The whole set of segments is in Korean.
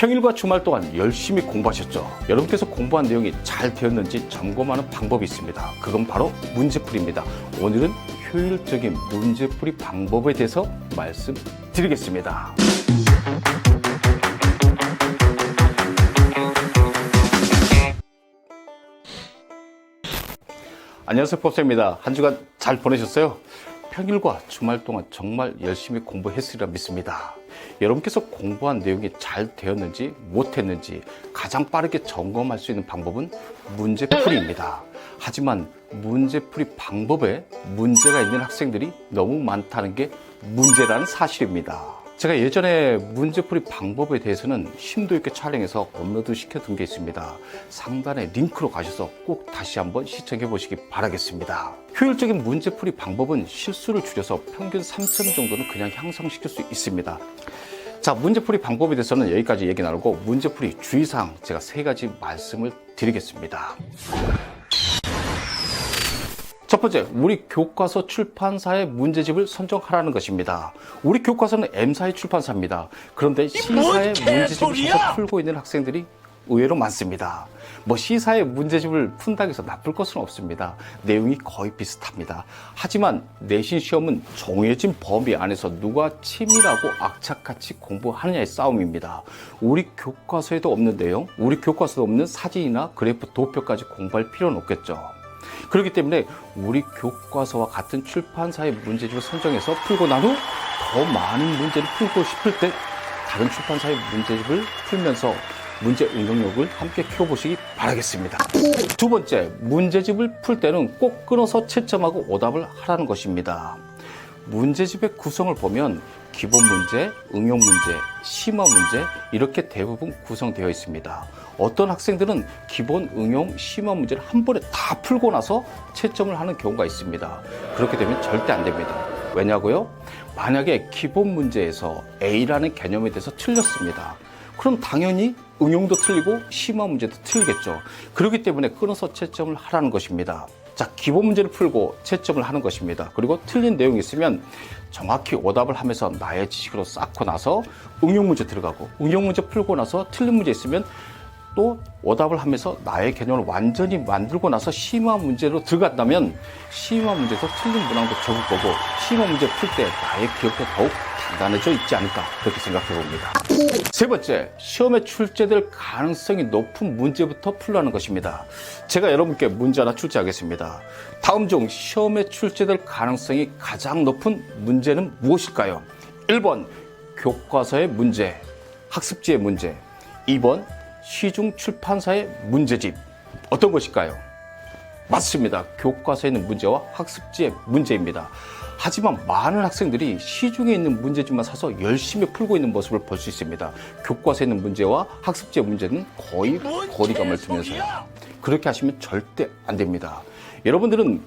평일과 주말 동안 열심히 공부하셨죠? 여러분께서 공부한 내용이 잘 되었는지 점검하는 방법이 있습니다. 그건 바로 문제풀이입니다. 오늘은 효율적인 문제풀이 방법에 대해서 말씀드리겠습니다. 안녕하세요, 법쌤입니다. 한 주간 잘 보내셨어요? 평일과 주말 동안 정말 열심히 공부했으리라 믿습니다. 여러분께서 공부한 내용이 잘 되었는지 못했는지 가장 빠르게 점검할 수 있는 방법은 문제풀이입니다. 하지만 문제풀이 방법에 문제가 있는 학생들이 너무 많다는 게 문제라는 사실입니다. 제가 예전에 문제풀이 방법에 대해서는 심도 있게 촬영해서 업로드 시켜둔 게 있습니다. 상단에 링크로 가셔서 꼭 다시 한번 시청해 보시기 바라겠습니다. 효율적인 문제풀이 방법은 실수를 줄여서 평균 3점 정도는 그냥 향상시킬 수 있습니다. 자, 문제풀이 방법에 대해서는 여기까지 얘기 나누고 문제풀이 주의사항 제가 3가지 말씀을 드리겠습니다. 첫 번째, 우리 교과서 출판사의 문제집을 선정하라는 것입니다. 우리 교과서는 M사의 출판사입니다. 그런데 C사의 문제집을 사서 풀고 있는 학생들이 의외로 많습니다. C사의 문제집을 푼다고 해서 나쁠 것은 없습니다. 내용이 거의 비슷합니다. 하지만 내신 시험은 정해진 범위 안에서 누가 치밀하고 악착같이 공부하느냐의 싸움입니다. 우리 교과서에도 없는 내용, 우리 교과서도 없는 사진이나 그래프, 도표까지 공부할 필요는 없겠죠. 그렇기 때문에 우리 교과서와 같은 출판사의 문제집을 선정해서 풀고 난 후 더 많은 문제를 풀고 싶을 때 다른 출판사의 문제집을 풀면서 문제 응용력을 함께 키워보시기 바라겠습니다. 두 번째, 문제집을 풀 때는 꼭 끊어서 채점하고 오답을 하라는 것입니다. 문제집의 구성을 보면 기본 문제, 응용 문제, 심화 문제 이렇게 대부분 구성되어 있습니다. 어떤 학생들은 기본, 응용, 심화 문제를 한 번에 다 풀고 나서 채점을 하는 경우가 있습니다. 그렇게 되면 절대 안 됩니다. 왜냐고요? 만약에 기본 문제에서 A라는 개념에 대해서 틀렸습니다. 그럼 당연히 응용도 틀리고 심화 문제도 틀리겠죠. 그렇기 때문에 끊어서 채점을 하라는 것입니다. 자, 기본 문제를 풀고 채점을 하는 것입니다. 그리고 틀린 내용이 있으면 정확히 오답을 하면서 나의 지식으로 쌓고 나서 응용 문제 들어가고, 응용 문제 풀고 나서 틀린 문제 있으면 또 오답을 하면서 나의 개념을 완전히 만들고 나서 심화 문제로 들어간다면 심화 문제에서 틀린 문항도 적을 거고, 심화 문제 풀 때 나의 기억도 더욱 단단해져 있지 않을까, 그렇게 생각해 봅니다. 세 번째, 시험에 출제될 가능성이 높은 문제부터 풀라는 것입니다. 제가 여러분께 문제 하나 출제하겠습니다. 다음 중 시험에 출제될 가능성이 가장 높은 문제는 무엇일까요? 1번 교과서의 문제, 학습지의 문제. 2번 시중 출판사의 문제집. 어떤 것일까요? 맞습니다. 교과서에 있는 문제와 학습지의 문제입니다. 하지만 많은 학생들이 시중에 있는 문제집만 사서 열심히 풀고 있는 모습을 볼 수 있습니다. 교과서에 있는 문제와 학습지의 문제는 거의 거리감을 두면서요. 그렇게 하시면 절대 안 됩니다. 여러분들은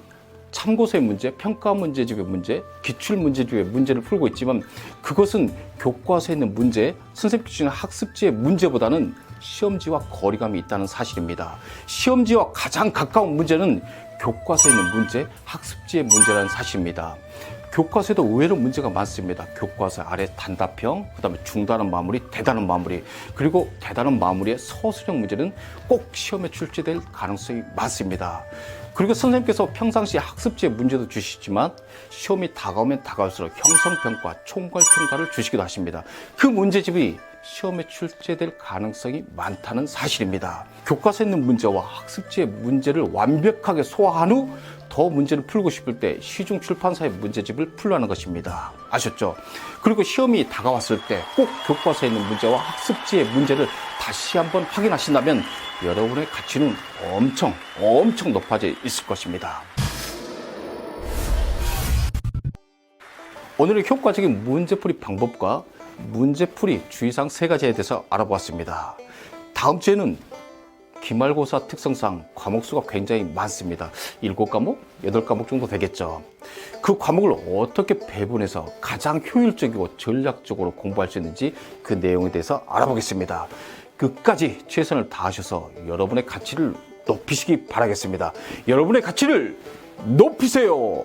참고서의 문제, 평가 문제집의 문제, 기출 문제집의 문제를 풀고 있지만 그것은 교과서에 있는 문제, 선생님께서 주는 학습지의 문제보다는 시험지와 거리감이 있다는 사실입니다. 시험지와 가장 가까운 문제는 교과서에 있는 문제, 학습지의 문제라는 사실입니다. 교과서에도 의외로 문제가 많습니다. 교과서 아래 단답형, 그 다음에 중단은 마무리, 대단은 마무리, 그리고 대단은 마무리의 서술형 문제는 꼭 시험에 출제될 가능성이 많습니다. 그리고 선생님께서 평상시 학습지의 문제도 주시지만 시험이 다가오면 다가올수록 형성평가, 총괄평가를 주시기도 하십니다. 그 문제집이 시험에 출제될 가능성이 많다는 사실입니다. 교과서에 있는 문제와 학습지의 문제를 완벽하게 소화한 후 더 문제를 풀고 싶을 때 시중 출판사의 문제집을 풀라는 것입니다. 아셨죠? 그리고 시험이 다가왔을 때 꼭 교과서에 있는 문제와 학습지의 문제를 다시 한번 확인하신다면 여러분의 가치는 엄청 높아져 있을 것입니다. 오늘은 효과적인 문제풀이 방법과 문제풀이 주의사항 3가지에 대해서 알아보았습니다. 다음 주에는 기말고사 특성상 과목수가 굉장히 많습니다. 7과목, 8과목 정도 되겠죠. 그 과목을 어떻게 배분해서 가장 효율적이고 전략적으로 공부할 수 있는지 그 내용에 대해서 알아보겠습니다. 끝까지 최선을 다하셔서 여러분의 가치를 높이시기 바라겠습니다. 여러분의 가치를 높이세요.